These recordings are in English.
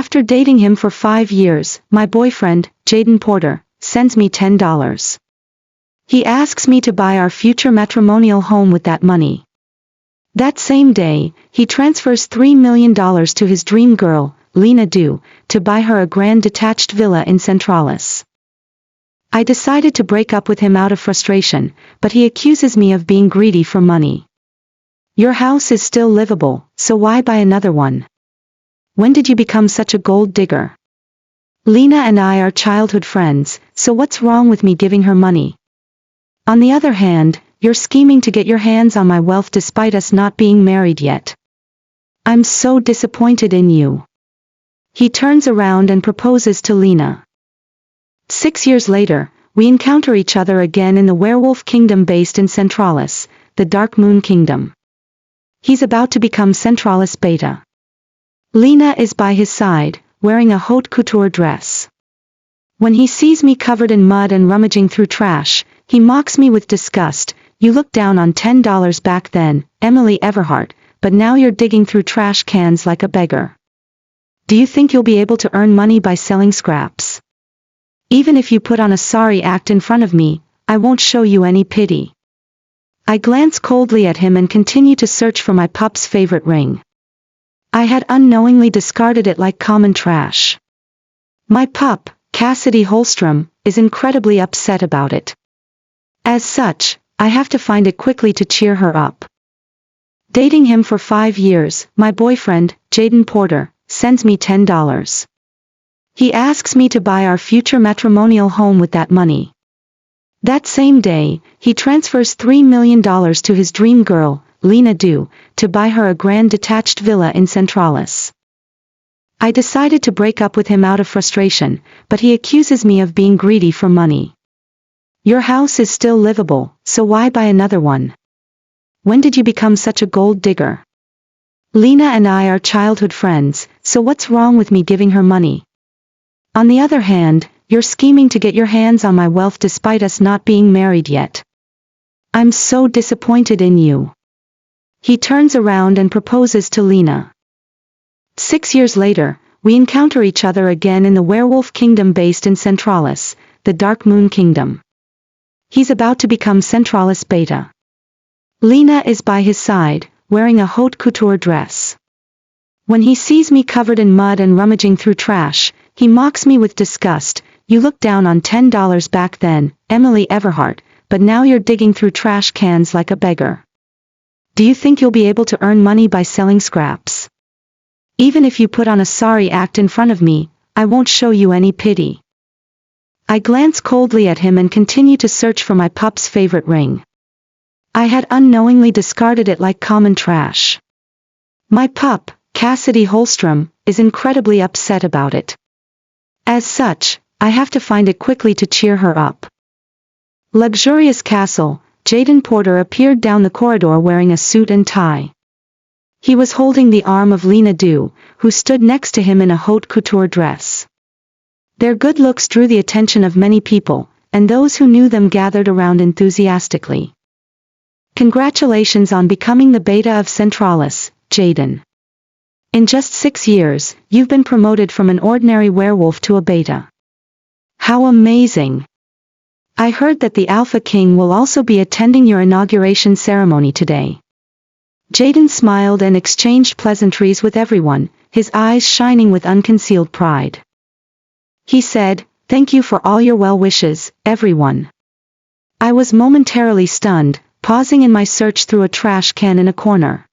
After dating him for 5 years, my boyfriend, Jaden Porter, sends me $10. He asks me to buy our future matrimonial home with that money. That same day, he transfers $3 million to his dream girl, Lena Du, to buy her a grand detached villa in Centralis. I decided to break up with him out of frustration, but he accuses me of being greedy for money. Your house is still livable, so why buy another one? When did you become such a gold digger? Lena and I are childhood friends, so what's wrong with me giving her money? On the other hand, you're scheming to get your hands on my wealth despite us not being married yet. I'm so disappointed in you. He turns around and proposes to Lena. 6 years later, we encounter each other again in the werewolf kingdom based in Centralis, the Dark Moon Kingdom. He's about to become Centralis Beta. Lena is by his side, wearing a haute couture dress. When he sees me covered in mud and rummaging through trash, he mocks me with disgust. You looked down on $10 back then, Emily Everhart, but now you're digging through trash cans like a beggar. Do you think you'll be able to earn money by selling scraps? Even if you put on a sorry act in front of me, I won't show you any pity. I glance coldly at him and continue to search for my pup's favorite ring. I had unknowingly discarded it like common trash. My pup, Cassidy Holstrom, is incredibly upset about it. As such, I have to find it quickly to cheer her up. Dating him for 5 years, my boyfriend, Jaden Porter, sends me $10. He asks me to buy our future matrimonial home with that money. That same day, he transfers $3 million to his dream girl, Lena Du, to buy her a grand detached villa in Centralis. I decided to break up with him out of frustration, but he accuses me of being greedy for money. Your house is still livable, so why buy another one? When did you become such a gold digger? Lena and I are childhood friends, so what's wrong with me giving her money? On the other hand, you're scheming to get your hands on my wealth despite us not being married yet. I'm so disappointed in you. He turns around and proposes to Lena. 6 years later, we encounter each other again in the werewolf kingdom based in Centralis, the Dark Moon Kingdom. He's about to become Centralis Beta. Lena is by his side, wearing a haute couture dress. When he sees me covered in mud and rummaging through trash, he mocks me with disgust. You looked down on $10 back then, Emily Everhart, but now you're digging through trash cans like a beggar. Do you think you'll be able to earn money by selling scraps? Even if you put on a sorry act in front of me, I won't show you any pity. I glance coldly at him and continue to search for my pup's favorite ring. I had unknowingly discarded it like common trash. My pup, Cassidy Holstrom, is incredibly upset about it. As such, I have to find it quickly to cheer her up. Luxurious castle, Jaden Porter appeared down the corridor wearing a suit and tie. He was holding the arm of Lena Du, who stood next to him in a haute couture dress. Their good looks drew the attention of many people, and those who knew them gathered around enthusiastically. Congratulations on becoming the Beta of Centralis, Jaden. In just 6 years, you've been promoted from an ordinary werewolf to a Beta. How amazing! I heard that the Alpha King will also be attending your inauguration ceremony today. Jaden smiled and exchanged pleasantries with everyone, his eyes shining with unconcealed pride. He said, "Thank you for all your well wishes, everyone." I was momentarily stunned, pausing in my search through a trash can in a corner.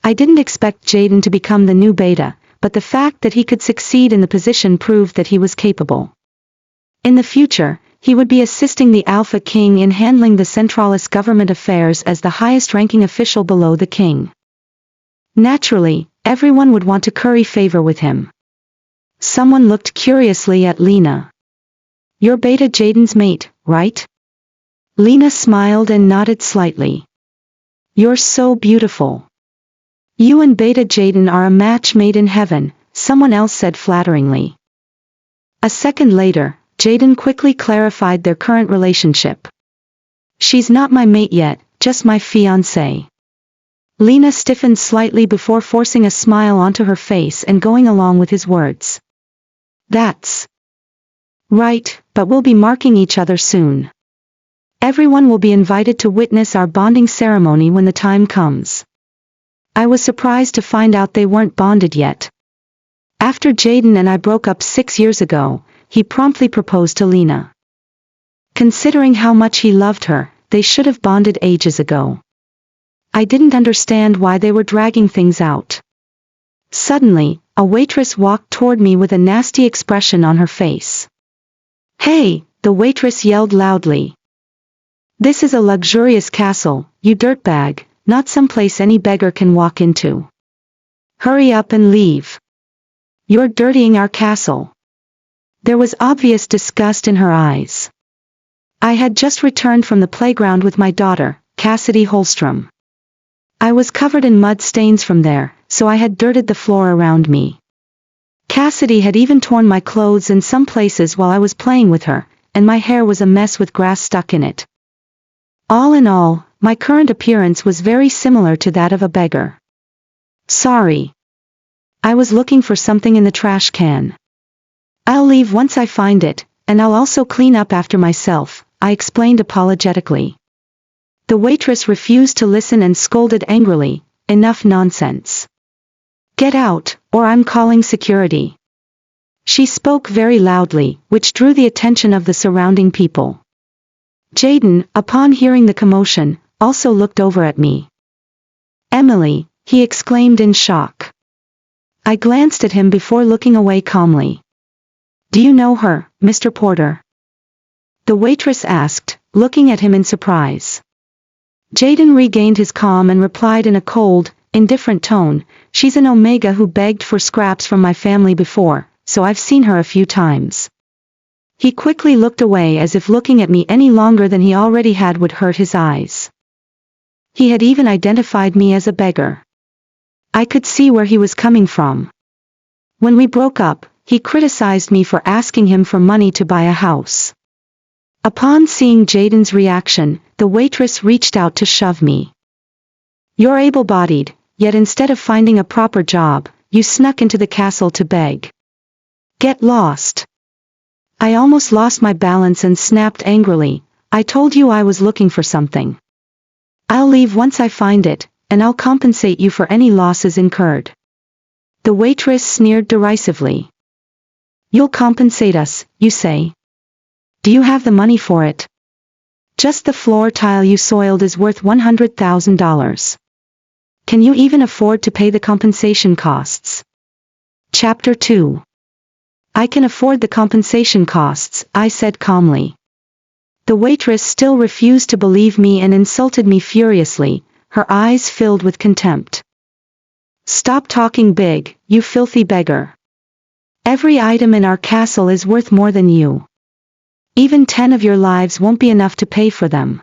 I didn't expect Jaden to become the new Beta, but the fact that he could succeed in the position proved that he was capable. In the future, he would be assisting the Alpha King in handling the Centralis government affairs as the highest-ranking official below the king. Naturally, everyone would want to curry favor with him. Someone looked curiously at Lena. "You're Beta Jaden's mate, right?" Lena smiled and nodded slightly. "You're so beautiful. You and Beta Jaden are a match made in heaven," someone else said flatteringly. A second later, Jaden quickly clarified their current relationship. "She's not my mate yet, just my fiancée." Lena stiffened slightly before forcing a smile onto her face and going along with his words. That's right, but we'll be marking each other soon. Everyone will be invited to witness our bonding ceremony when the time comes. I was surprised to find out they weren't bonded yet. After Jaden and I broke up 6 years ago, he promptly proposed to Lena. Considering how much he loved her, they should have bonded ages ago. I didn't understand why they were dragging things out. Suddenly, a waitress walked toward me with a nasty expression on her face. "Hey!" the waitress yelled loudly. "This is a luxurious castle, you dirtbag, not some place any beggar can walk into. Hurry up and leave. You're dirtying our castle." There was obvious disgust in her eyes. I had just returned from the playground with my daughter, Cassidy Holstrom. I was covered in mud stains from there, so I had dirted the floor around me. Cassidy had even torn my clothes in some places while I was playing with her, and my hair was a mess with grass stuck in it. All in all, my current appearance was very similar to that of a beggar. "Sorry. I was looking for something in the trash can. I'll leave once I find it, and I'll also clean up after myself," I explained apologetically. The waitress refused to listen and scolded angrily, "Enough nonsense. Get out, or I'm calling security." She spoke very loudly, which drew the attention of the surrounding people. Jaden, upon hearing the commotion, also looked over at me. "Emily," he exclaimed in shock. I glanced at him before looking away calmly. "Do you know her, Mr. Porter?" the waitress asked, looking at him in surprise. Jaden regained his calm and replied in a cold, indifferent tone, "She's an Omega who begged for scraps from my family before, so I've seen her a few times." He quickly looked away as if looking at me any longer than he already had would hurt his eyes. He had even identified me as a beggar. I could see where he was coming from. When we broke up, he criticized me for asking him for money to buy a house. Upon seeing Jaden's reaction, the waitress reached out to shove me. "You're able-bodied, yet instead of finding a proper job, you snuck into the castle to beg. Get lost." I almost lost my balance and snapped angrily, "I told you I was looking for something. I'll leave once I find it, and I'll compensate you for any losses incurred." The waitress sneered derisively. "You'll compensate us, you say? Do you have the money for it? Just the floor tile you soiled is worth $100,000. Can you even afford to pay the compensation costs?" Chapter 2. "I can afford the compensation costs," I said calmly. The waitress still refused to believe me and insulted me furiously, her eyes filled with contempt. "Stop talking big, you filthy beggar. Every item in our castle is worth more than you. Even 10 of your lives won't be enough to pay for them."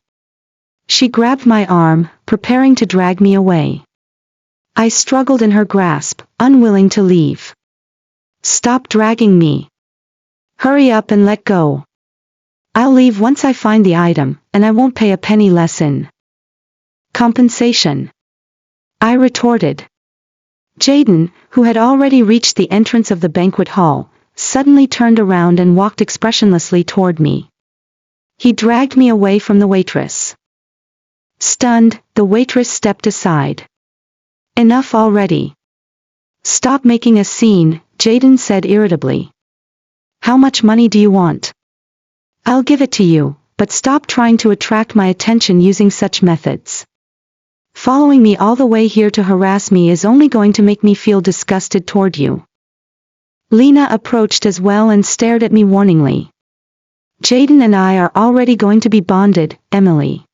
She grabbed my arm, preparing to drag me away. I struggled in her grasp, unwilling to leave. "Stop dragging me. Hurry up and let go. I'll leave once I find the item, and I won't pay a penny less in compensation," I retorted. Jaden, who had already reached the entrance of the banquet hall, suddenly turned around and walked expressionlessly toward me. He dragged me away from the waitress. Stunned, the waitress stepped aside. "Enough already. Stop making a scene," Jaden said irritably. "How much money do you want? I'll give it to you, but stop trying to attract my attention using such methods. Following me all the way here to harass me is only going to make me feel disgusted toward you." Lena approached as well and stared at me warningly. "Jaden and I are already going to be bonded, Emily.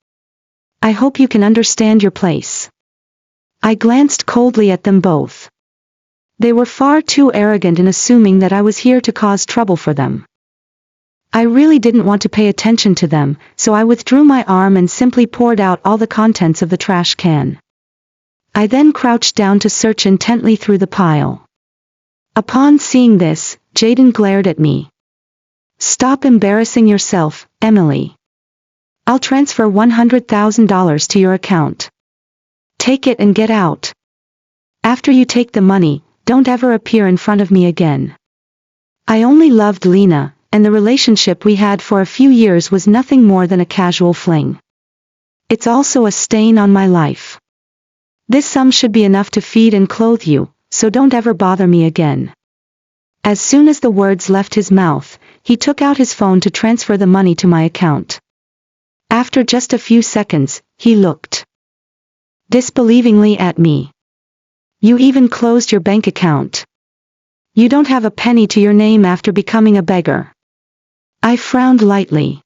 I hope you can understand your place." I glanced coldly at them both. They were far too arrogant in assuming that I was here to cause trouble for them. I really didn't want to pay attention to them, so I withdrew my arm and simply poured out all the contents of the trash can. I then crouched down to search intently through the pile. Upon seeing this, Jaden glared at me. "Stop embarrassing yourself, Emily. I'll transfer $100,000 to your account." Take it and get out. After you take the money, don't ever appear in front of me again. I only loved Lena, and the relationship we had for a few years was nothing more than a casual fling. It's also a stain on my life. This sum should be enough to feed and clothe you, so don't ever bother me again. As soon as the words left his mouth, he took out his phone to transfer the money to my account. After just a few seconds, he looked disbelievingly at me. You even closed your bank account. You don't have a penny to your name after becoming a beggar. I frowned lightly.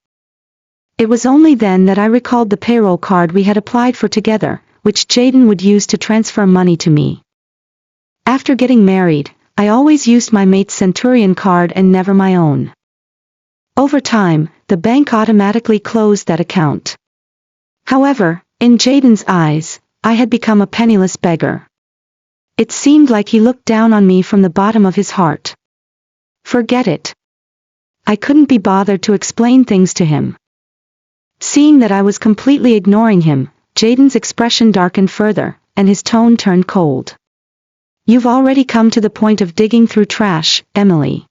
It was only then that I recalled the payroll card we had applied for together, which Jaden would use to transfer money to me. After getting married, I always used my mate's Centurion card and never my own. Over time, the bank automatically closed that account. However, in Jaden's eyes, I had become a penniless beggar. It seemed like he looked down on me from the bottom of his heart. Forget it. I couldn't be bothered to explain things to him. Seeing that I was completely ignoring him, Jaden's expression darkened further, and his tone turned cold. You've already come to the point of digging through trash, Emily.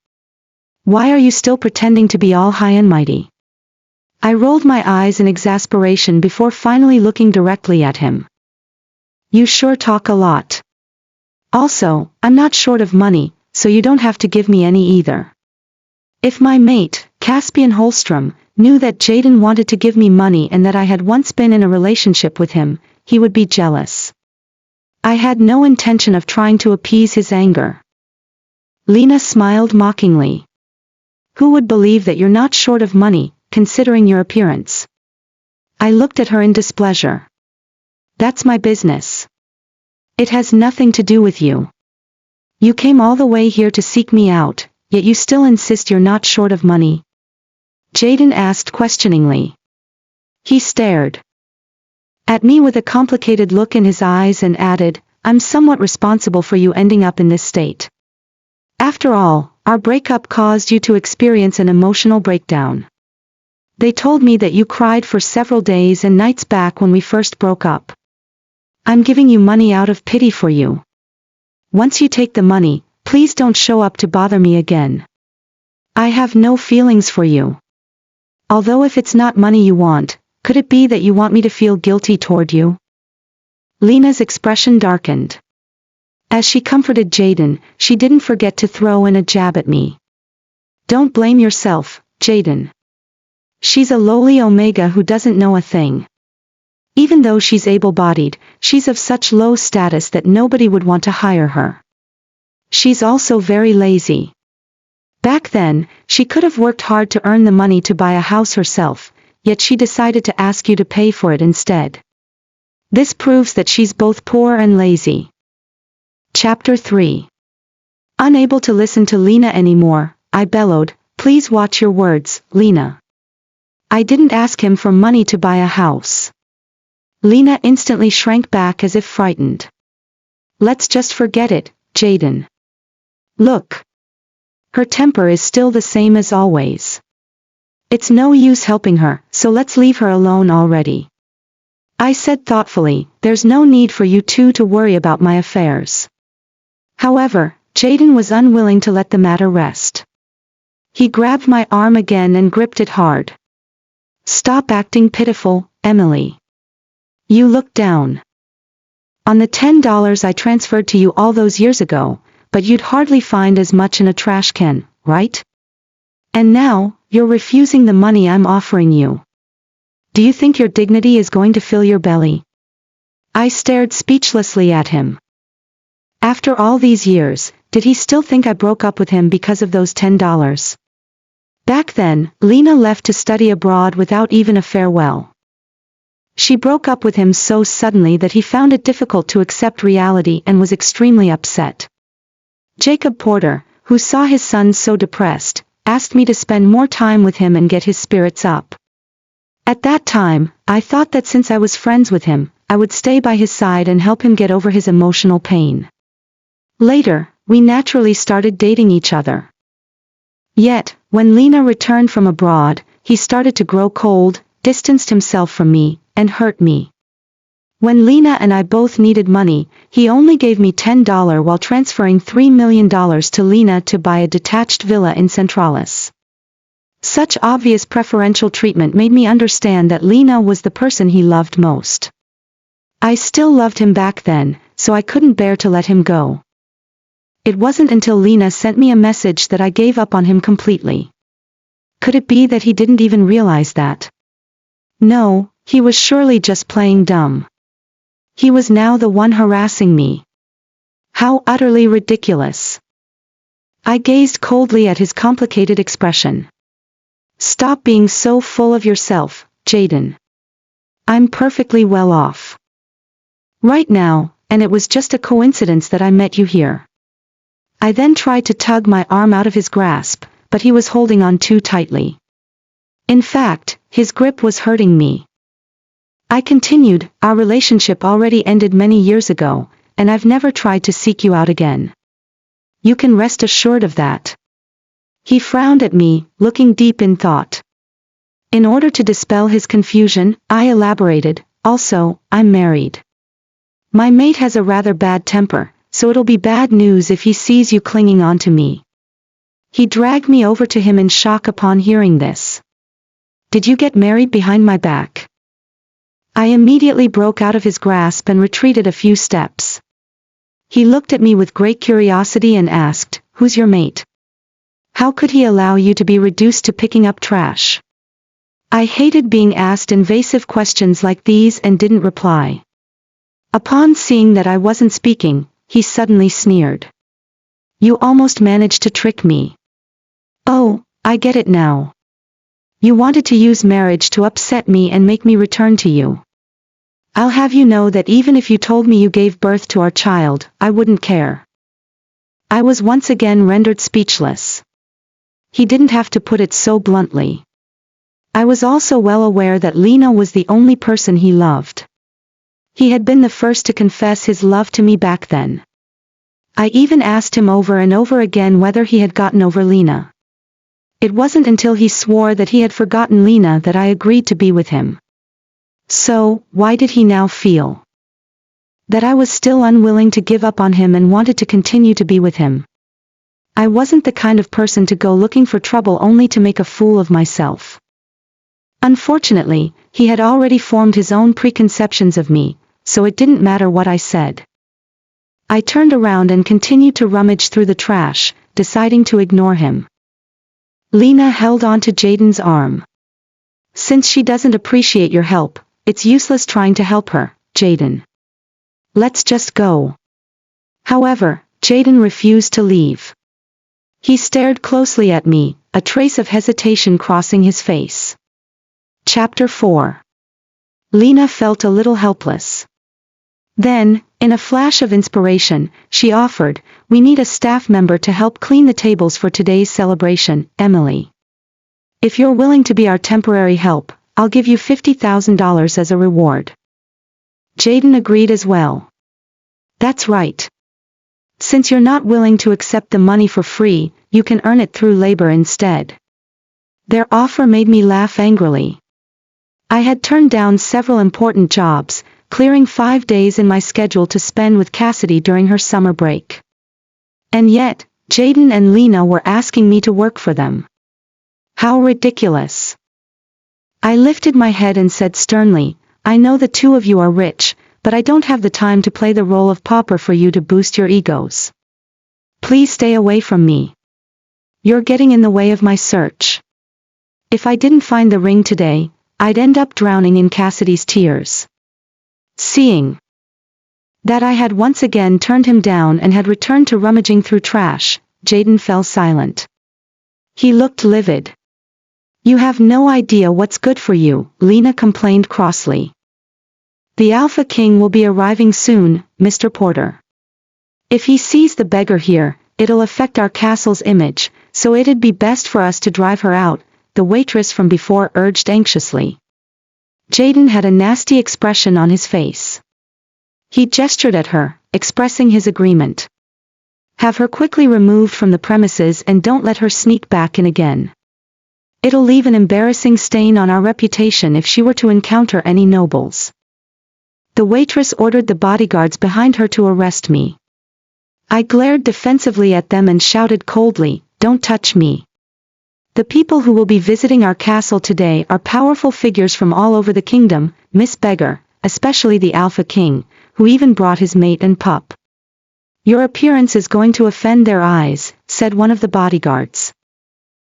Why are you still pretending to be all high and mighty? I rolled my eyes in exasperation before finally looking directly at him. You sure talk a lot. Also, I'm not short of money, so you don't have to give me any either. If my mate, Caspian Holstrom, knew that Jaden wanted to give me money and that I had once been in a relationship with him, he would be jealous. I had no intention of trying to appease his anger. Lena smiled mockingly. Who would believe that you're not short of money, considering your appearance? I looked at her in displeasure. That's my business. It has nothing to do with you. You came all the way here to seek me out, yet you still insist you're not short of money. Jaden asked questioningly. He stared at me with a complicated look in his eyes and added, I'm somewhat responsible for you ending up in this state. After all, our breakup caused you to experience an emotional breakdown. They told me that you cried for several days and nights back when we first broke up. I'm giving you money out of pity for you. Once you take the money, please don't show up to bother me again. I have no feelings for you. Although if it's not money you want, could it be that you want me to feel guilty toward you? Lena's expression darkened. As she comforted Jaden, she didn't forget to throw in a jab at me. Don't blame yourself, Jaden. She's a lowly omega who doesn't know a thing. Even though she's able-bodied, she's of such low status that nobody would want to hire her. She's also very lazy. Back then, she could have worked hard to earn the money to buy a house herself, yet she decided to ask you to pay for it instead. This proves that she's both poor and lazy. Chapter 3. Unable to listen to Lena anymore, I bellowed, please watch your words, Lena. I didn't ask him for money to buy a house. Lena instantly shrank back as if frightened. Let's just forget it, Jaden. Look. Her temper is still the same as always. It's no use helping her, so let's leave her alone already. I said thoughtfully, there's no need for you two to worry about my affairs. However, Jaden was unwilling to let the matter rest. He grabbed my arm again and gripped it hard. Stop acting pitiful, Emily. You look down on the $10 I transferred to you all those years ago, but you'd hardly find as much in a trash can, right? And now, you're refusing the money I'm offering you. Do you think your dignity is going to fill your belly? I stared speechlessly at him. After all these years, did he still think I broke up with him because of those $10? Back then, Lena left to study abroad without even a farewell. She broke up with him so suddenly that he found it difficult to accept reality and was extremely upset. Jacob Porter, who saw his son so depressed, asked me to spend more time with him and get his spirits up. At that time, I thought that since I was friends with him, I would stay by his side and help him get over his emotional pain. Later, we naturally started dating each other. Yet, when Lena returned from abroad, he started to grow cold, distanced himself from me, and hurt me. When Lena and I both needed money, he only gave me $10 while transferring $3 million to Lena to buy a detached villa in Centralis. Such obvious preferential treatment made me understand that Lena was the person he loved most. I still loved him back then, so I couldn't bear to let him go. It wasn't until Lena sent me a message that I gave up on him completely. Could it be that he didn't even realize that? No, he was surely just playing dumb. He was now the one harassing me. How utterly ridiculous. I gazed coldly at his complicated expression. Stop being so full of yourself, Jaden. I'm perfectly well off. Right now, and it was just a coincidence that I met you here. I then tried to tug my arm out of his grasp, but he was holding on too tightly. In fact, his grip was hurting me. I continued, our relationship already ended many years ago, and I've never tried to seek you out again. You can rest assured of that. He frowned at me, looking deep in thought. In order to dispel his confusion, I elaborated, also, I'm married. My mate has a rather bad temper, so it'll be bad news if he sees you clinging on to me. He dragged me over to him in shock upon hearing this. Did you get married behind my back? I immediately broke out of his grasp and retreated a few steps. He looked at me with great curiosity and asked, who's your mate? How could he allow you to be reduced to picking up trash? I hated being asked invasive questions like these and didn't reply. Upon seeing that I wasn't speaking, he suddenly sneered. You almost managed to trick me. Oh, I get it now. You wanted to use marriage to upset me and make me return to you. I'll have you know that even if you told me you gave birth to our child, I wouldn't care. I was once again rendered speechless. He didn't have to put it so bluntly. I was also well aware that Lena was the only person he loved. He had been the first to confess his love to me back then. I even asked him over and over again whether he had gotten over Lena. It wasn't until he swore that he had forgotten Lena that I agreed to be with him. So, why did he now feel that I was still unwilling to give up on him and wanted to continue to be with him? I wasn't the kind of person to go looking for trouble only to make a fool of myself. Unfortunately, he had already formed his own preconceptions of me, so it didn't matter what I said. I turned around and continued to rummage through the trash, deciding to ignore him. Lena held on to Jaden's arm. Since she doesn't appreciate your help, it's useless trying to help her, Jaden. Let's just go. However, Jaden refused to leave. He stared closely at me, a trace of hesitation crossing his face. Chapter 4. Lena felt a little helpless. Then, in a flash of inspiration, she offered, we need a staff member to help clean the tables for today's celebration, Emily. If you're willing to be our temporary help, I'll give you $50,000 as a reward. Jaden agreed as well. That's right. Since you're not willing to accept the money for free, you can earn it through labor instead. Their offer made me laugh angrily. I had turned down several important jobs, clearing 5 days in my schedule to spend with Cassidy during her summer break. And yet, Jaden and Lena were asking me to work for them. How ridiculous. I lifted my head and said sternly, I know the two of you are rich, but I don't have the time to play the role of pauper for you to boost your egos. Please stay away from me. You're getting in the way of my search. If I didn't find the ring today, I'd end up drowning in Cassidy's tears. Seeing that I had once again turned him down and had returned to rummaging through trash, Jaden fell silent. He looked livid. You have no idea what's good for you, Lena complained crossly. The Alpha King will be arriving soon, Mr. Porter. If he sees the beggar here, it'll affect our castle's image, so it'd be best for us to drive her out, the waitress from before urged anxiously. Jaden had a nasty expression on his face. He gestured at her, expressing his agreement. Have her quickly removed from the premises and don't let her sneak back in again. It'll leave an embarrassing stain on our reputation if she were to encounter any nobles. The waitress ordered the bodyguards behind her to arrest me. I glared defensively at them and shouted coldly, "Don't touch me. The people who will be visiting our castle today are powerful figures from all over the kingdom, Miss Beggar, especially the Alpha King, who even brought his mate and pup. Your appearance is going to offend their eyes," said one of the bodyguards.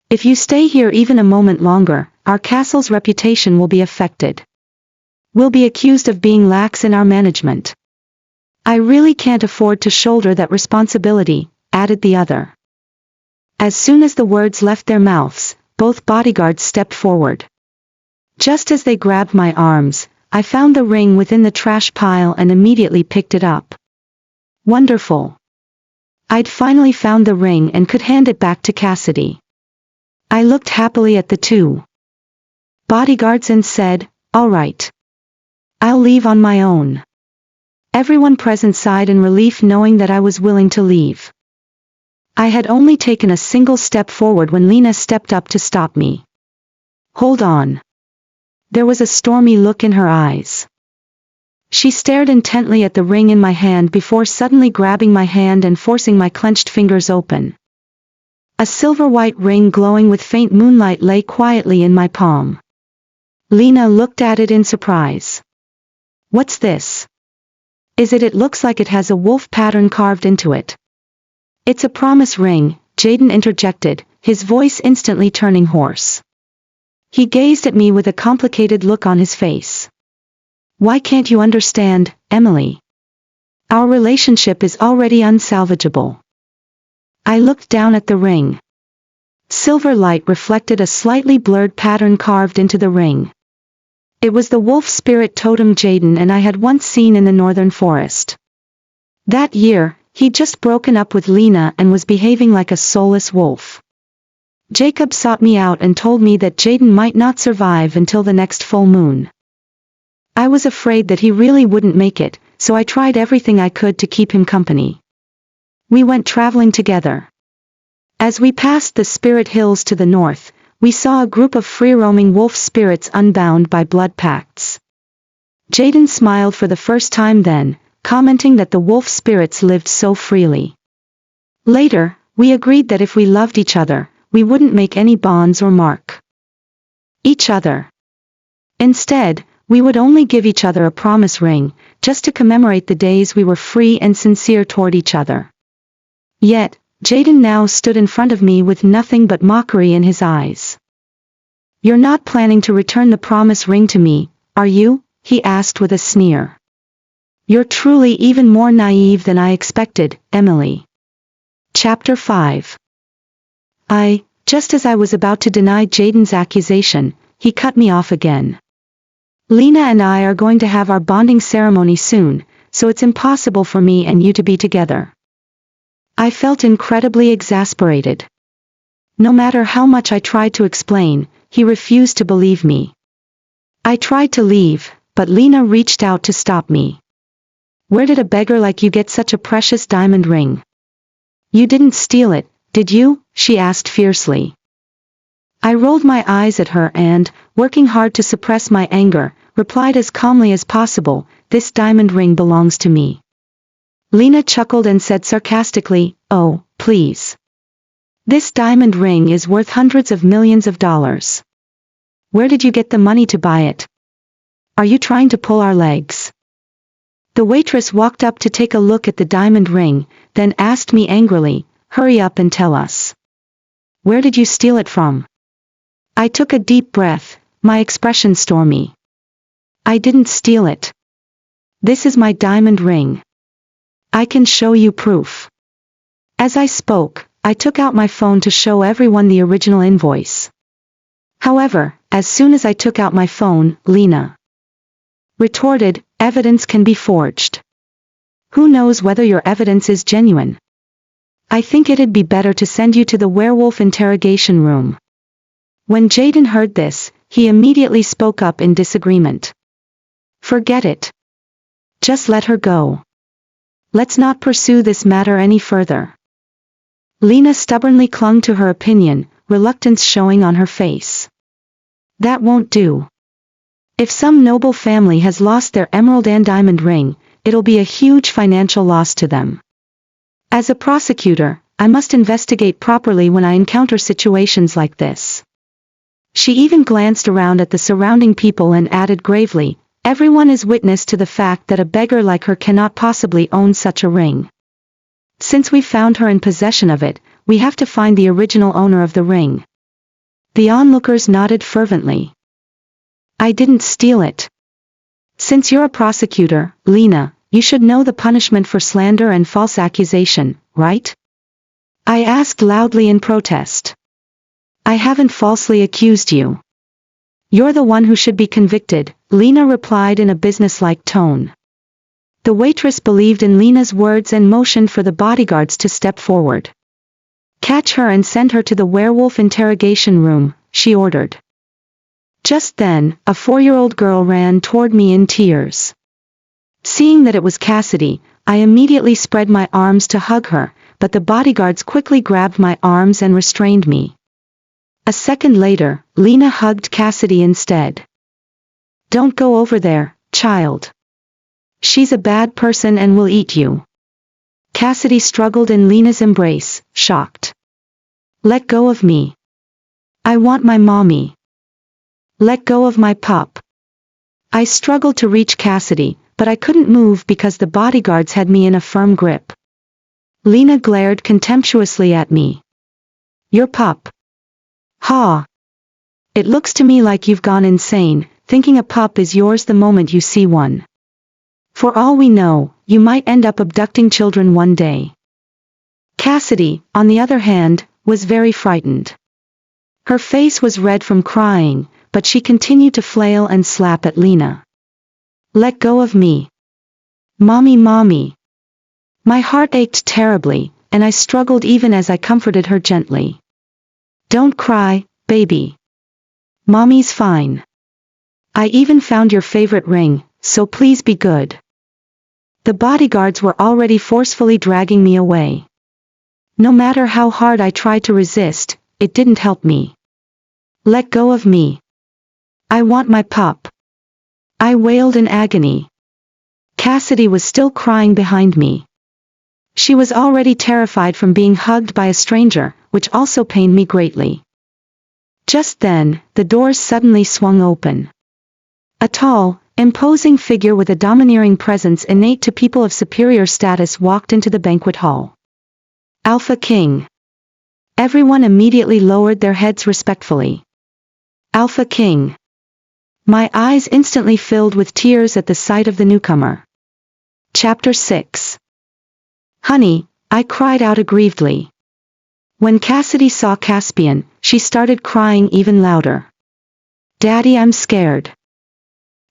"If you stay here even a moment longer, our castle's reputation will be affected. We'll be accused of being lax in our management." "I really can't afford to shoulder that responsibility," added the other. As soon as the words left their mouths, both bodyguards stepped forward. Just as they grabbed my arms, I found the ring within the trash pile and immediately picked it up. Wonderful. I'd finally found the ring and could hand it back to Cassidy. I looked happily at the two bodyguards and said, "All right. I'll leave on my own." Everyone present sighed in relief knowing that I was willing to leave. I had only taken a single step forward when Lena stepped up to stop me. "Hold on." There was a stormy look in her eyes. She stared intently at the ring in my hand before suddenly grabbing my hand and forcing my clenched fingers open. A silver-white ring glowing with faint moonlight lay quietly in my palm. Lena looked at it in surprise. "What's this?" It looks like it has a wolf pattern carved into it." "It's a promise ring," Jaden interjected, his voice instantly turning hoarse. He gazed at me with a complicated look on his face. "Why can't you understand, Emily? Our relationship is already unsalvageable." I looked down at the ring. Silver light reflected a slightly blurred pattern carved into the ring. It was the wolf spirit totem Jaden and I had once seen in the northern forest. That year, he'd just broken up with Lena and was behaving like a soulless wolf. Jacob sought me out and told me that Jaden might not survive until the next full moon. I was afraid that he really wouldn't make it, so I tried everything I could to keep him company. We went traveling together. As we passed the Spirit Hills to the north, we saw a group of free-roaming wolf spirits unbound by blood pacts. Jaden smiled for the first time then, commenting that the wolf spirits lived so freely. Later, we agreed that if we loved each other, we wouldn't make any bonds or mark each other. Instead, we would only give each other a promise ring, just to commemorate the days we were free and sincere toward each other. Yet, Jaden now stood in front of me with nothing but mockery in his eyes. "You're not planning to return the promise ring to me, are you?" he asked with a sneer. "You're truly even more naive than I expected, Emily." Chapter 5. Just as I was about to deny Jaden's accusation, he cut me off again. "Lena and I are going to have our bonding ceremony soon, so it's impossible for me and you to be together." I felt incredibly exasperated. No matter how much I tried to explain, he refused to believe me. I tried to leave, but Lena reached out to stop me. "Where did a beggar like you get such a precious diamond ring? You didn't steal it, did you?" she asked fiercely. I rolled my eyes at her and, working hard to suppress my anger, replied as calmly as possible, "This diamond ring belongs to me." Lena chuckled and said sarcastically, "Oh, please. This diamond ring is worth hundreds of millions of dollars. Where did you get the money to buy it? Are you trying to pull our legs?" The waitress walked up to take a look at the diamond ring, then asked me angrily, "Hurry up and tell us. Where did you steal it from?" I took a deep breath, my expression stormy. "I didn't steal it. This is my diamond ring. I can show you proof." As I spoke, I took out my phone to show everyone the original invoice. However, as soon as I took out my phone, Lena retorted, "Evidence can be forged. Who knows whether your evidence is genuine? I think it'd be better to send you to the werewolf interrogation room." When Jaden heard this, he immediately spoke up in disagreement. "Forget it. Just let her go. Let's not pursue this matter any further." Lena stubbornly clung to her opinion, reluctance showing on her face. "That won't do. If some noble family has lost their emerald and diamond ring, it'll be a huge financial loss to them. As a prosecutor, I must investigate properly when I encounter situations like this. She even glanced around at the surrounding people and added gravely, everyone is witness to the fact that a beggar like her cannot possibly own such a ring. Since we found her in possession of it, we have to find the original owner of the ring. The onlookers nodded fervently. I didn't steal it. Since you're a prosecutor, Lena, you should know the punishment for slander and false accusation, right? I asked loudly in protest. I haven't falsely accused you. You're the one who should be convicted, Lena replied in a businesslike tone. The waitress believed in Lena's words and motioned for the bodyguards to step forward. Catch her and send her to the werewolf interrogation room, she ordered. Just then, a 4-year-old girl ran toward me in tears. Seeing that it was Cassidy, I immediately spread my arms to hug her, but the bodyguards quickly grabbed my arms and restrained me. A second later, Lena hugged Cassidy instead. Don't go over there, child. She's a bad person and will eat you. Cassidy struggled in Lena's embrace, shocked. Let go of me. I want my mommy. Let go of my pup. I struggled to reach Cassidy, but I couldn't move because the bodyguards had me in a firm grip. Lena glared contemptuously at me. Your pup. Ha! It looks to me like you've gone insane, thinking a pup is yours the moment you see one. For all we know, you might end up abducting children one day. Cassidy, on the other hand, was very frightened. Her face was red from crying, but she continued to flail and slap at Lena. Let go of me. Mommy, mommy. My heart ached terribly, and I struggled even as I comforted her gently. Don't cry, baby. Mommy's fine. I even found your favorite ring, so please be good. The bodyguards were already forcefully dragging me away. No matter how hard I tried to resist, it didn't help me. Let go of me. I want my pup. I wailed in agony. Cassidy was still crying behind me. She was already terrified from being hugged by a stranger, which also pained me greatly. Just then, the doors suddenly swung open. A tall, imposing figure with a domineering presence innate to people of superior status walked into the banquet hall. Alpha King. Everyone immediately lowered their heads respectfully. Alpha King. My eyes instantly filled with tears at the sight of the newcomer. Chapter 6. Honey, I cried out aggrievedly. When Cassidy saw Caspian, she started crying even louder. Daddy, I'm scared.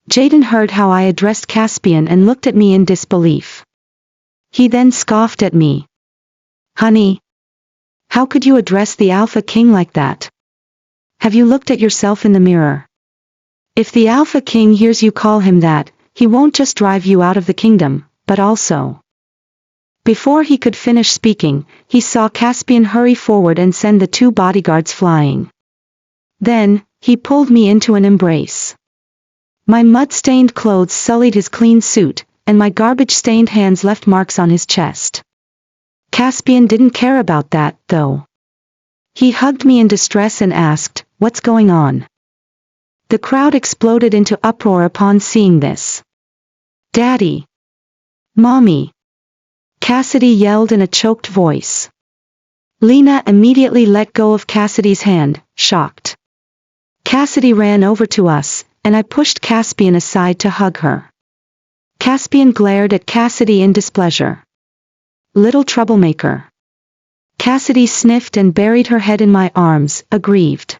Jaden heard how I addressed Caspian and looked at me in disbelief. He then scoffed at me. Honey, how could you address the Alpha King like that? Have you looked at yourself in the mirror? If the Alpha King hears you call him that, he won't just drive you out of the kingdom, but also. Before he could finish speaking, he saw Caspian hurry forward and send the 2 bodyguards flying. Then, he pulled me into an embrace. My mud-stained clothes sullied his clean suit, and my garbage-stained hands left marks on his chest. Caspian didn't care about that, though. He hugged me in distress and asked, "What's going on?" The crowd exploded into uproar upon seeing this. Daddy! Mommy! Cassidy yelled in a choked voice. Lena immediately let go of Cassidy's hand, shocked. Cassidy ran over to us, and I pushed Caspian aside to hug her. Caspian glared at Cassidy in displeasure. Little troublemaker. Cassidy sniffed and buried her head in my arms, aggrieved.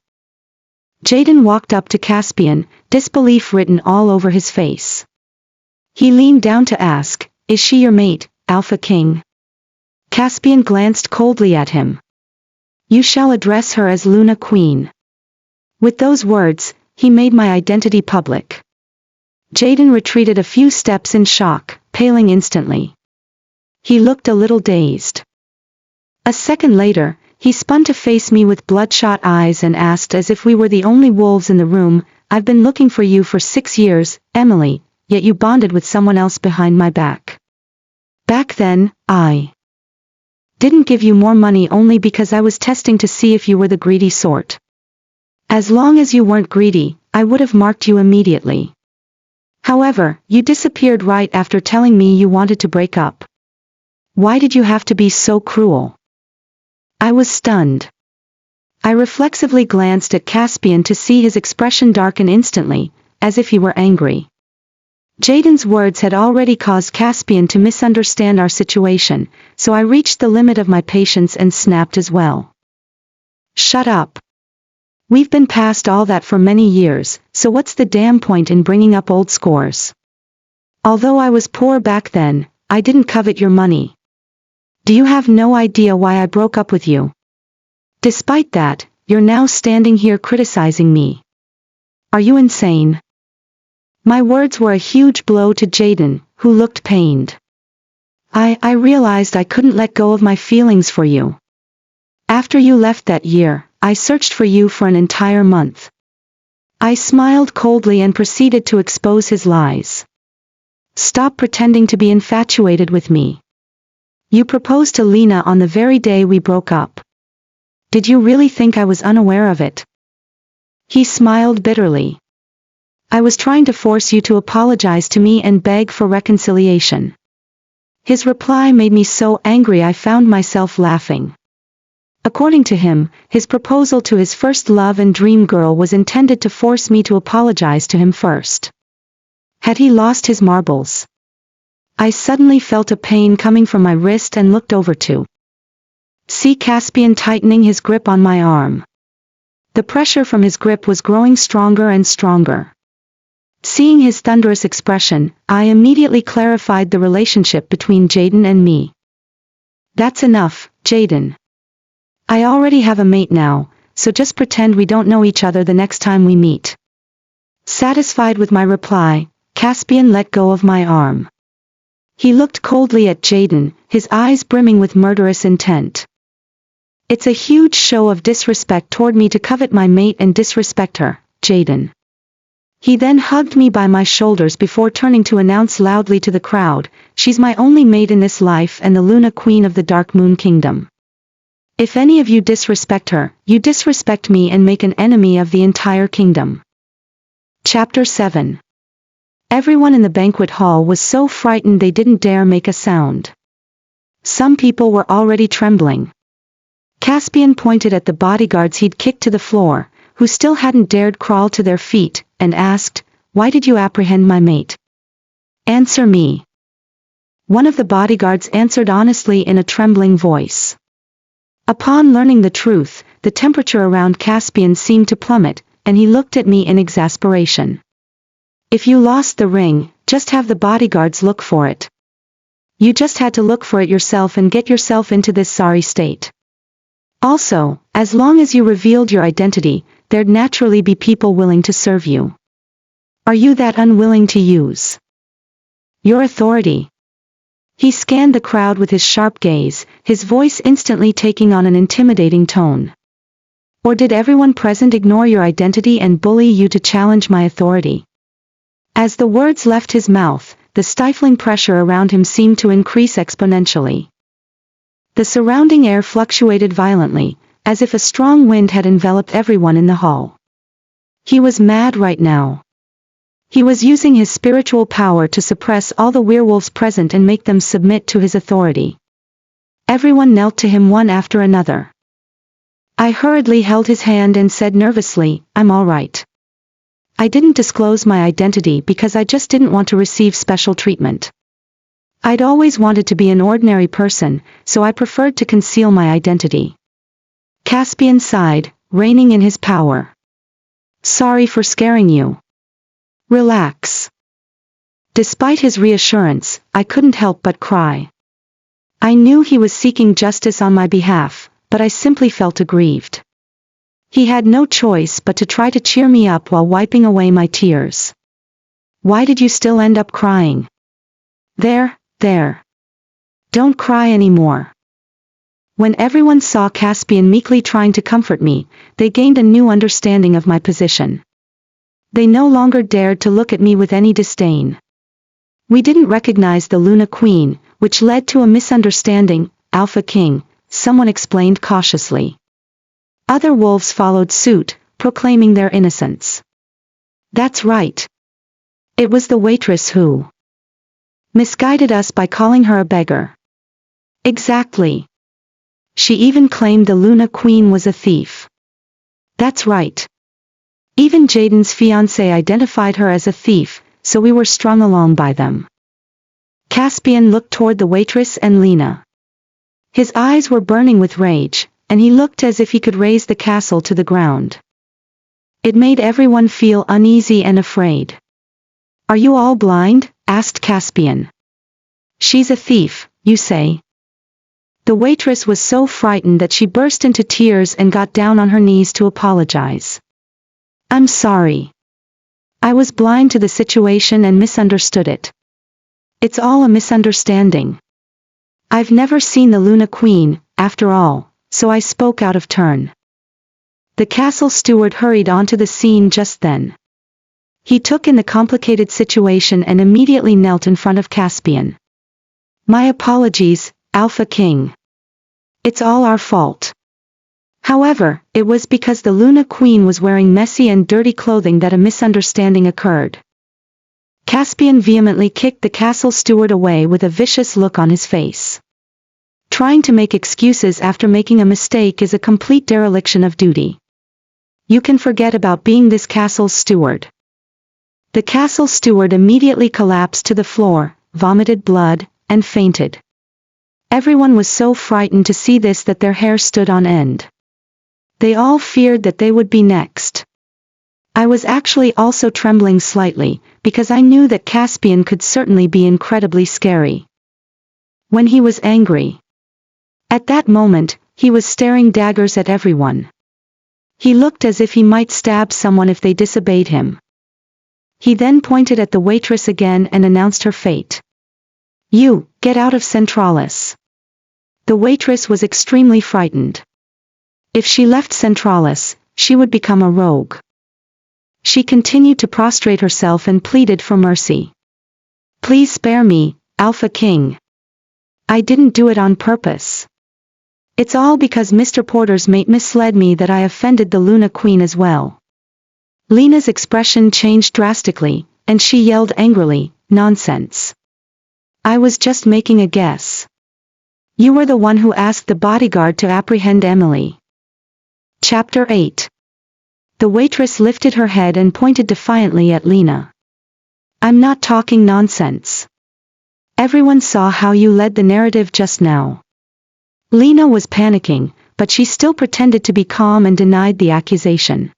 Jaden walked up to Caspian, disbelief written all over his face. He leaned down to ask, "Is she your mate, Alpha King?" Caspian glanced coldly at him. "You shall address her as Luna Queen." With those words, he made my identity public. Jaden retreated a few steps in shock, paling instantly. He looked a little dazed. A second later, he spun to face me with bloodshot eyes and asked as if we were the only wolves in the room, I've been looking for you for 6 years, Emily, yet you bonded with someone else behind my back. Back then, I didn't give you more money only because I was testing to see if you were the greedy sort. As long as you weren't greedy, I would have marked you immediately. However, you disappeared right after telling me you wanted to break up. Why did you have to be so cruel? I was stunned. I reflexively glanced at Caspian to see his expression darken instantly, as if he were angry. Jaden's words had already caused Caspian to misunderstand our situation, so I reached the limit of my patience and snapped as well. Shut up. We've been past all that for many years, so what's the damn point in bringing up old scores? Although I was poor back then, I didn't covet your money. Do you have no idea why I broke up with you? Despite that, you're now standing here criticizing me. Are you insane? My words were a huge blow to Jaden, who looked pained. I realized I couldn't let go of my feelings for you. After you left that year, I searched for you for an entire month. I smiled coldly and proceeded to expose his lies. Stop pretending to be infatuated with me. You proposed to Lena on the very day we broke up. Did you really think I was unaware of it? He smiled bitterly. I was trying to force you to apologize to me and beg for reconciliation. His reply made me so angry I found myself laughing. According to him, his proposal to his first love and dream girl was intended to force me to apologize to him first. Had he lost his marbles? I suddenly felt a pain coming from my wrist and looked over to see Caspian tightening his grip on my arm. The pressure from his grip was growing stronger and stronger. Seeing his thunderous expression, I immediately clarified the relationship between Jaden and me. That's enough, Jaden. I already have a mate now, so just pretend we don't know each other the next time we meet. Satisfied with my reply, Caspian let go of my arm. He looked coldly at Jaden, his eyes brimming with murderous intent. It's a huge show of disrespect toward me to covet my mate and disrespect her, Jaden. He then hugged me by my shoulders before turning to announce loudly to the crowd, she's my only mate in this life and the Luna Queen of the Dark Moon Kingdom. If any of you disrespect her, you disrespect me and make an enemy of the entire kingdom. Chapter 7. Everyone in the banquet hall was so frightened they didn't dare make a sound. Some people were already trembling. Caspian pointed at the bodyguards he'd kicked to the floor, who still hadn't dared crawl to their feet, and asked, "Why did you apprehend my mate? Answer me." One of the bodyguards answered honestly in a trembling voice. Upon learning the truth, the temperature around Caspian seemed to plummet, and he looked at me in exasperation. If you lost the ring, just have the bodyguards look for it. You just had to look for it yourself and get yourself into this sorry state. Also, as long as you revealed your identity, there'd naturally be people willing to serve you. Are you that unwilling to use your authority? He scanned the crowd with his sharp gaze, his voice instantly taking on an intimidating tone. Or did everyone present ignore your identity and bully you to challenge my authority? As the words left his mouth, the stifling pressure around him seemed to increase exponentially. The surrounding air fluctuated violently, as if a strong wind had enveloped everyone in the hall. He was mad right now. He was using his spiritual power to suppress all the werewolves present and make them submit to his authority. Everyone knelt to him one after another. I hurriedly held his hand and said nervously, "I'm all right. I didn't disclose my identity because I just didn't want to receive special treatment. I'd always wanted to be an ordinary person, so I preferred to conceal my identity." Caspian sighed, reining in his power. "Sorry for scaring you. Relax." Despite his reassurance, I couldn't help but cry. I knew he was seeking justice on my behalf, but I simply felt aggrieved. He had no choice but to try to cheer me up while wiping away my tears. "Why did you still end up crying? There. Don't cry anymore." When everyone saw Caspian meekly trying to comfort me, they gained a new understanding of my position. They no longer dared to look at me with any disdain. We didn't recognize the Luna Queen, which led to a misunderstanding, Alpha King, someone explained cautiously. Other wolves followed suit, proclaiming their innocence. That's right. It was the waitress who misguided us by calling her a beggar. Exactly. She even claimed the Luna Queen was a thief. That's right. Even Jaden's fiancé identified her as a thief, so we were strung along by them. Caspian looked toward the waitress and Lena. His eyes were burning with rage, and he looked as if he could raise the castle to the ground. It made everyone feel uneasy and afraid. Are you all blind? Asked Caspian. She's a thief, you say? The waitress was so frightened that she burst into tears and got down on her knees to apologize. I'm sorry. I was blind to the situation and misunderstood it. It's all a misunderstanding. I've never seen the Luna Queen, after all, so I spoke out of turn. The castle steward hurried onto the scene just then. He took in the complicated situation and immediately knelt in front of Caspian. My apologies, Alpha King. It's all our fault. However, it was because the Luna Queen was wearing messy and dirty clothing that a misunderstanding occurred. Caspian vehemently kicked the castle steward away with a vicious look on his face. Trying to make excuses after making a mistake is a complete dereliction of duty. You can forget about being this castle's steward. The castle steward immediately collapsed to the floor, vomited blood, and fainted. Everyone was so frightened to see this that their hair stood on end. They all feared that they would be next. I was actually also trembling slightly, because I knew that Caspian could certainly be incredibly scary. When he was angry. At that moment, he was staring daggers at everyone. He looked as if he might stab someone if they disobeyed him. He then pointed at the waitress again and announced her fate. You, get out of Centralis. The waitress was extremely frightened. If she left Centralis, she would become a rogue. She continued to prostrate herself and pleaded for mercy. Please spare me, Alpha King. I didn't do it on purpose. It's all because Mr. Porter's mate misled me that I offended the Luna Queen as well. Lena's expression changed drastically, and she yelled angrily, Nonsense. I was just making a guess. You were the one who asked the bodyguard to apprehend Emily. Chapter 8. The waitress lifted her head and pointed defiantly at Lena. I'm not talking nonsense. Everyone saw how you led the narrative just now. Lena was panicking, but she still pretended to be calm and denied the accusation.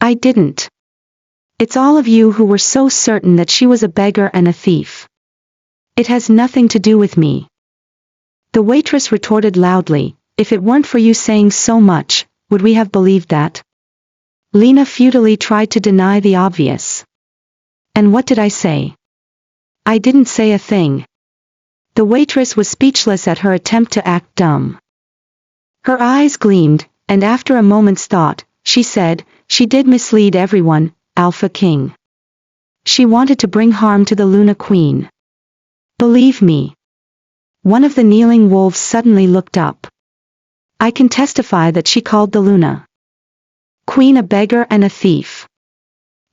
I didn't. It's all of you who were so certain that she was a beggar and a thief. It has nothing to do with me. The waitress retorted loudly, if it weren't for you saying so much, would we have believed that? Lena futilely tried to deny the obvious. And what did I say? I didn't say a thing. The waitress was speechless at her attempt to act dumb. Her eyes gleamed, and after a moment's thought, she said, she did mislead everyone, Alpha King. She wanted to bring harm to the Luna Queen. Believe me. One of the kneeling wolves suddenly looked up. I can testify that she called the Luna Queen a beggar and a thief.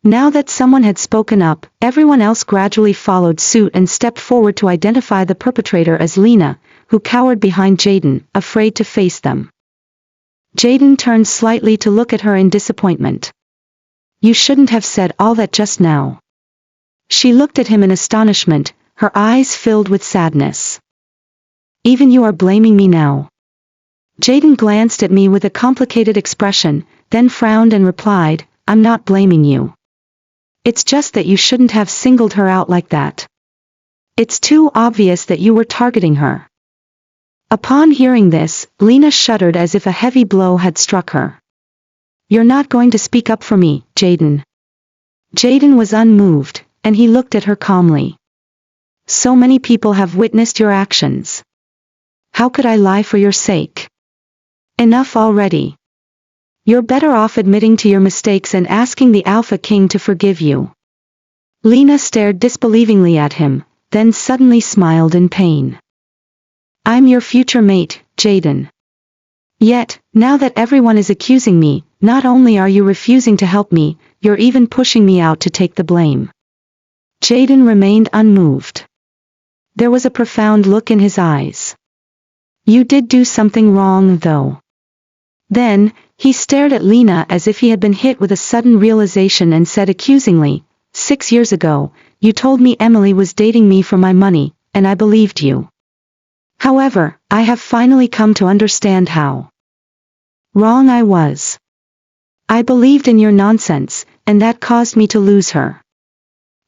Now that someone had spoken up, everyone else gradually followed suit and stepped forward to identify the perpetrator as Lena, who cowered behind Jaden, afraid to face them. Jaden turned slightly to look at her in disappointment. You shouldn't have said all that just now. She looked at him in astonishment, her eyes filled with sadness. Even you are blaming me now. Jaden glanced at me with a complicated expression, then frowned and replied, I'm not blaming you. It's just that you shouldn't have singled her out like that. It's too obvious that you were targeting her. Upon hearing this, Lena shuddered as if a heavy blow had struck her. You're not going to speak up for me, Jaden. Jaden was unmoved, and he looked at her calmly. So many people have witnessed your actions. How could I lie for your sake? Enough already. You're better off admitting to your mistakes and asking the Alpha King to forgive you. Lena stared disbelievingly at him, then suddenly smiled in pain. I'm your future mate, Jaden. Yet, now that everyone is accusing me, not only are you refusing to help me, you're even pushing me out to take the blame. Jaden remained unmoved. There was a profound look in his eyes. You did do something wrong, though. Then, he stared at Lena as if he had been hit with a sudden realization and said accusingly, 6 years ago, you told me Emily was dating me for my money, and I believed you. However, I have finally come to understand how wrong I was. I believed in your nonsense, and that caused me to lose her.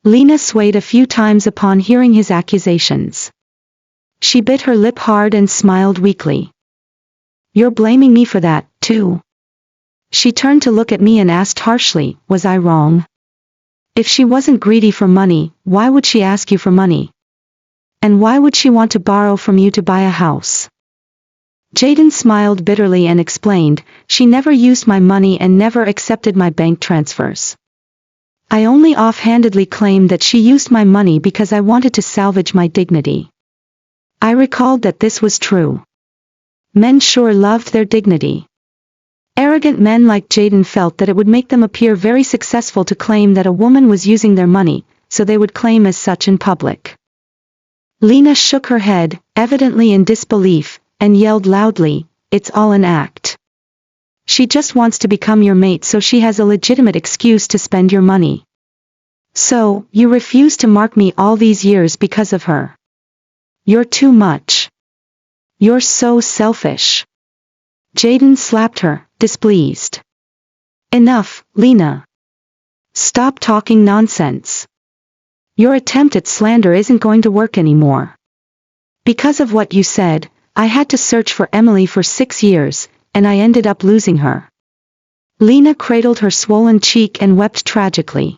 Lena swayed a few times upon hearing his accusations. She bit her lip hard and smiled weakly. You're blaming me for that, too. She turned to look at me and asked harshly, was I wrong? If she wasn't greedy for money, why would she ask you for money? And why would she want to borrow from you to buy a house? Jaden smiled bitterly and explained, she never used my money and never accepted my bank transfers. I only offhandedly claimed that she used my money because I wanted to salvage my dignity. I recalled that this was true. Men sure loved their dignity. Arrogant men like Jaden felt that it would make them appear very successful to claim that a woman was using their money, so they would claim as such in public. Lena shook her head, evidently in disbelief, and yelled loudly, it's all an act. She just wants to become your mate so she has a legitimate excuse to spend your money. So, you refuse to mark me all these years because of her. You're too much. You're so selfish. Jaden slapped her, displeased. Enough, Lena. Stop talking nonsense. Your attempt at slander isn't going to work anymore. Because of what you said, I had to search for Emily for 6 years, and I ended up losing her. Lena cradled her swollen cheek and wept tragically.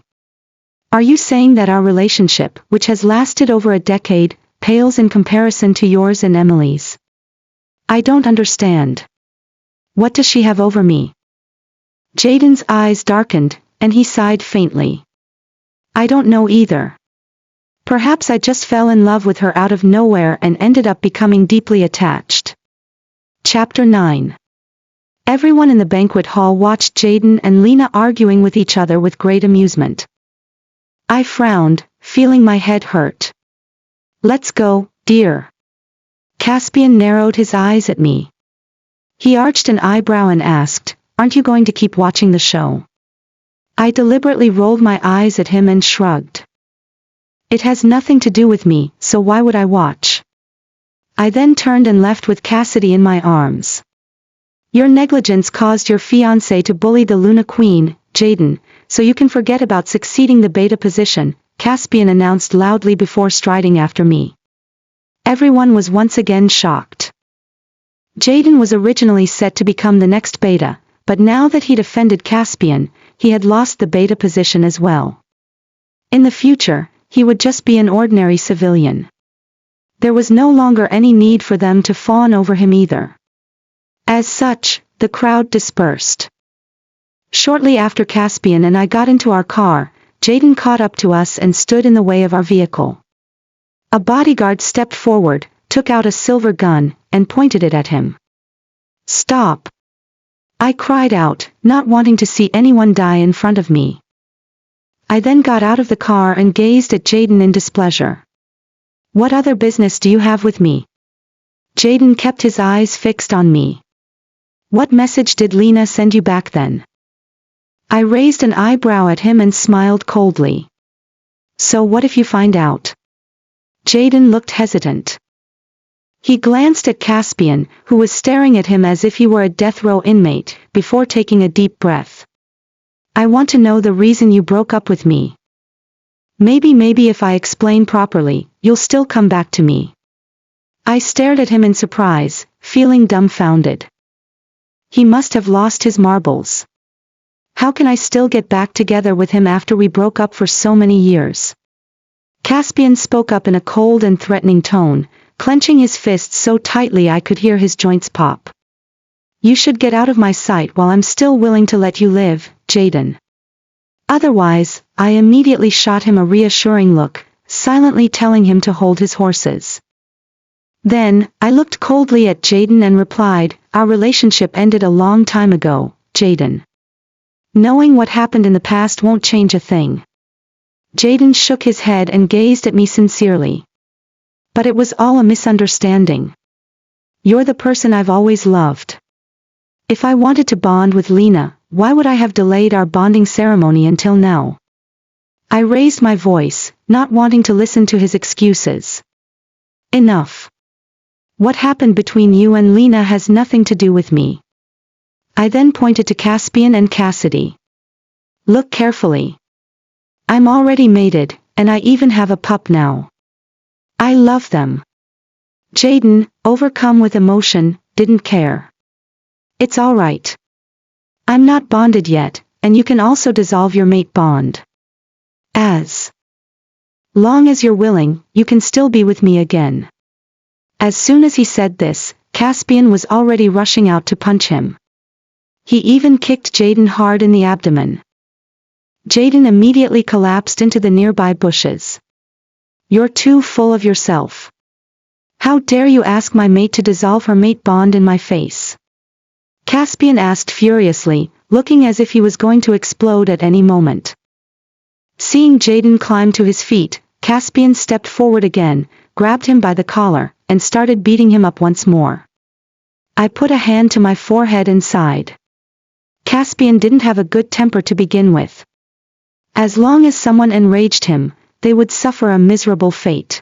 Are you saying that our relationship, which has lasted over a decade, pales in comparison to yours and Emily's? I don't understand. What does she have over me? Jaden's eyes darkened, and he sighed faintly. I don't know either. Perhaps I just fell in love with her out of nowhere and ended up becoming deeply attached. Chapter 9. Everyone in the banquet hall watched Jaden and Lena arguing with each other with great amusement. I frowned, feeling my head hurt. Let's go, dear. Caspian narrowed his eyes at me. He arched an eyebrow and asked, aren't you going to keep watching the show? I deliberately rolled my eyes at him and shrugged. It has nothing to do with me, so why would I watch? I then turned and left with Cassidy in my arms. Your negligence caused your fiancé to bully the Luna Queen, Jaden, so you can forget about succeeding the beta position, Caspian announced loudly before striding after me. Everyone was once again shocked. Jaden was originally set to become the next beta, but now that he'd offended Caspian, he had lost the beta position as well. In the future, he would just be an ordinary civilian. There was no longer any need for them to fawn over him either. As such, the crowd dispersed. Shortly after Caspian and I got into our car, Jaden caught up to us and stood in the way of our vehicle. A bodyguard stepped forward, took out a silver gun, and pointed it at him. Stop! I cried out, not wanting to see anyone die in front of me. I then got out of the car and gazed at Jaden in displeasure. What other business do you have with me? Jaden kept his eyes fixed on me. What message did Lena send you back then? I raised an eyebrow at him and smiled coldly. So what if you find out? Jaden looked hesitant. He glanced at Caspian, who was staring at him as if he were a death row inmate, before taking a deep breath. I want to know the reason you broke up with me. Maybe if I explain properly, you'll still come back to me. I stared at him in surprise, feeling dumbfounded. He must have lost his marbles. How can I still get back together with him after we broke up for so many years? Caspian spoke up in a cold and threatening tone, clenching his fists so tightly I could hear his joints pop. You should get out of my sight while I'm still willing to let you live, Jaden. Otherwise, I immediately shot him a reassuring look, silently telling him to hold his horses. Then, I looked coldly at Jaden and replied, our relationship ended a long time ago, Jaden. Knowing what happened in the past won't change a thing. Jaden shook his head and gazed at me sincerely. But it was all a misunderstanding. You're the person I've always loved. If I wanted to bond with Lena, why would I have delayed our bonding ceremony until now? I raised my voice, not wanting to listen to his excuses. Enough. What happened between you and Lena has nothing to do with me. I then pointed to Caspian and Cassidy. Look carefully. I'm already mated, and I even have a pup now. I love them. Jaden, overcome with emotion, didn't care. It's all right. I'm not bonded yet, and you can also dissolve your mate bond. As long as you're willing, you can still be with me again. As soon as he said this, Caspian was already rushing out to punch him. He even kicked Jaden hard in the abdomen. Jaden immediately collapsed into the nearby bushes. You're too full of yourself. How dare you ask my mate to dissolve her mate bond in my face? Caspian asked furiously, looking as if he was going to explode at any moment. Seeing Jaden climb to his feet, Caspian stepped forward again, grabbed him by the collar, and started beating him up once more. I put a hand to my forehead and sighed. Caspian didn't have a good temper to begin with. As long as someone enraged him, they would suffer a miserable fate.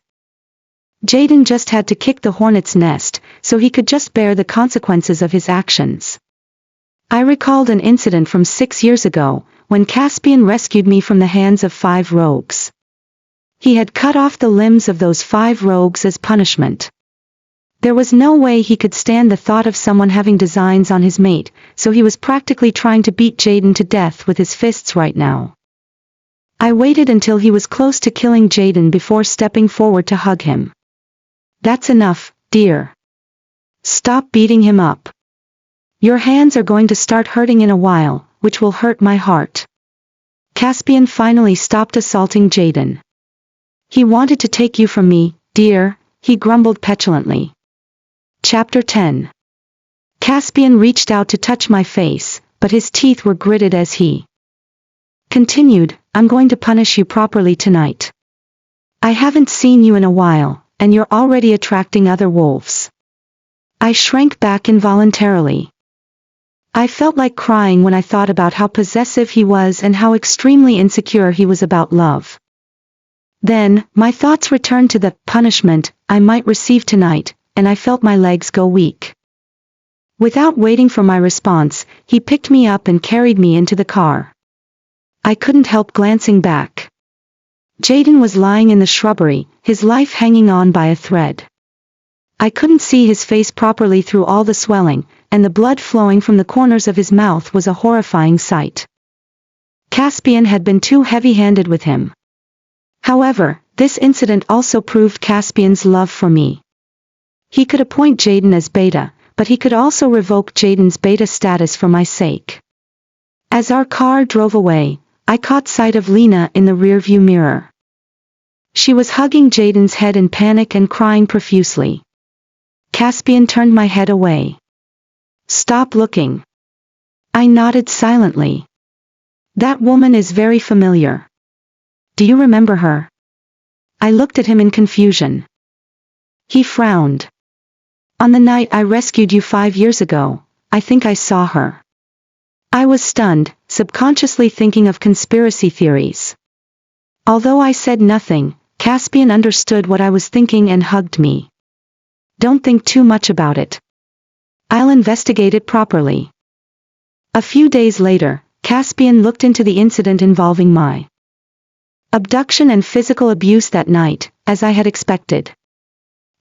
Jaden just had to kick the hornet's nest, so he could just bear the consequences of his actions. I recalled an incident from 6 years ago, when Caspian rescued me from the hands of 5 rogues. He had cut off the limbs of those 5 rogues as punishment. There was no way he could stand the thought of someone having designs on his mate, so he was practically trying to beat Jaden to death with his fists right now. I waited until he was close to killing Jaden before stepping forward to hug him. That's enough, dear. Stop beating him up. Your hands are going to start hurting in a while, which will hurt my heart. Caspian finally stopped assaulting Jaden. He wanted to take you from me, dear, he grumbled petulantly. Chapter 10. Caspian reached out to touch my face, but his teeth were gritted as he continued, I'm going to punish you properly tonight. I haven't seen you in a while, and you're already attracting other wolves. I shrank back involuntarily. I felt like crying when I thought about how possessive he was and how extremely insecure he was about love. Then, my thoughts returned to the punishment I might receive tonight, and I felt my legs go weak. Without waiting for my response, he picked me up and carried me into the car. I couldn't help glancing back. Jaden was lying in the shrubbery, his life hanging on by a thread. I couldn't see his face properly through all the swelling, and the blood flowing from the corners of his mouth was a horrifying sight. Caspian had been too heavy-handed with him. However, this incident also proved Caspian's love for me. He could appoint Jaden as beta, but he could also revoke Jaden's beta status for my sake. As our car drove away, I caught sight of Lena in the rearview mirror. She was hugging Jaden's head in panic and crying profusely. Caspian turned my head away. Stop looking. I nodded silently. That woman is very familiar. Do you remember her? I looked at him in confusion. He frowned. On the night I rescued you 5 years ago, I think I saw her. I was stunned, subconsciously thinking of conspiracy theories. Although I said nothing, Caspian understood what I was thinking and hugged me. Don't think too much about it. I'll investigate it properly. A few days later, Caspian looked into the incident involving my abduction and physical abuse that night, as I had expected.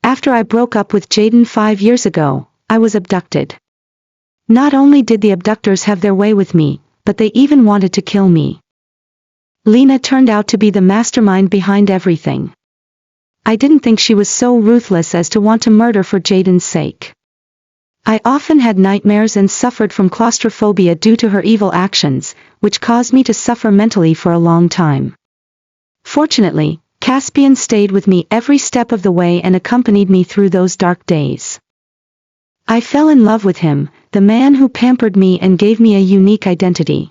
After I broke up with Jaden 5 years ago, I was abducted. Not only did the abductors have their way with me, but they even wanted to kill me. Lena turned out to be the mastermind behind everything. I didn't think she was so ruthless as to want to murder for Jaden's sake. I often had nightmares and suffered from claustrophobia due to her evil actions, which caused me to suffer mentally for a long time. Fortunately, Caspian stayed with me every step of the way and accompanied me through those dark days. I fell in love with him, the man who pampered me and gave me a unique identity.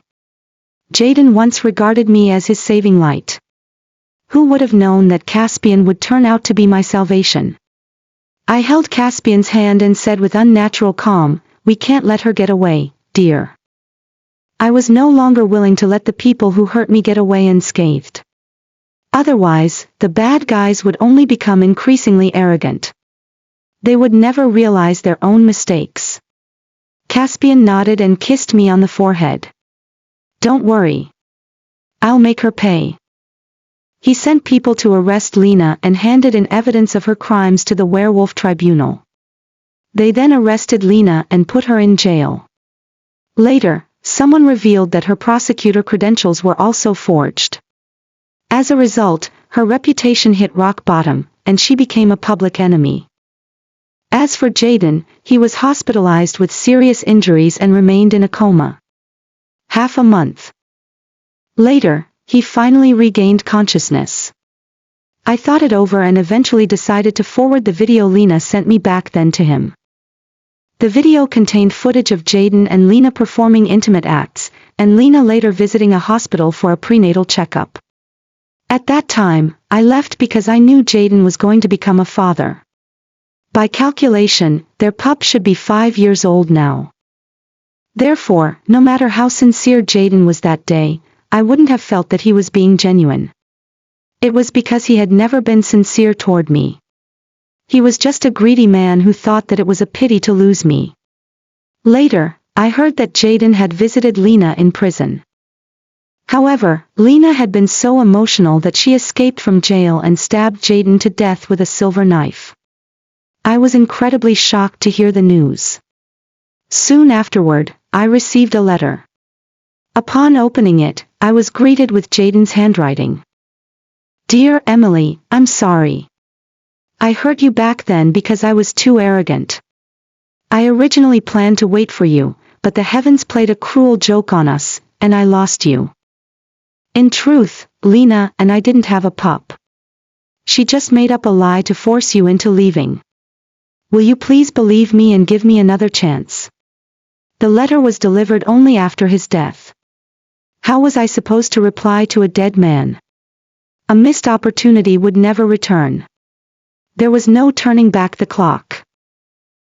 Jayden once regarded me as his saving light. Who would have known that Caspian would turn out to be my salvation? I held Caspian's hand and said with unnatural calm, "We can't let her get away, dear." I was no longer willing to let the people who hurt me get away unscathed. Otherwise, the bad guys would only become increasingly arrogant. They would never realize their own mistakes. Caspian nodded and kissed me on the forehead. "Don't worry. I'll make her pay." He sent people to arrest Lena and handed in evidence of her crimes to the werewolf tribunal. They then arrested Lena and put her in jail. Later, someone revealed that her prosecutor credentials were also forged. As a result, her reputation hit rock bottom, and she became a public enemy. As for Jayden, he was hospitalized with serious injuries and remained in a coma. Half a month later, he finally regained consciousness. I thought it over and eventually decided to forward the video Lena sent me back then to him. The video contained footage of Jayden and Lena performing intimate acts, and Lena later visiting a hospital for a prenatal checkup. At that time, I left because I knew Jayden was going to become a father. By calculation, their pup should be 5 years old now. Therefore, no matter how sincere Jayden was that day, I wouldn't have felt that he was being genuine. It was because he had never been sincere toward me. He was just a greedy man who thought that it was a pity to lose me. Later, I heard that Jayden had visited Lena in prison. However, Lena had been so emotional that she escaped from jail and stabbed Jayden to death with a silver knife. I was incredibly shocked to hear the news. Soon afterward, I received a letter. Upon opening it, I was greeted with Jayden's handwriting. "Dear Emily, I'm sorry. I hurt you back then because I was too arrogant. I originally planned to wait for you, but the heavens played a cruel joke on us, and I lost you. In truth, Lena and I didn't have a pup. She just made up a lie to force you into leaving. Will you please believe me and give me another chance?" The letter was delivered only after his death. How was I supposed to reply to a dead man? A missed opportunity would never return. There was no turning back the clock.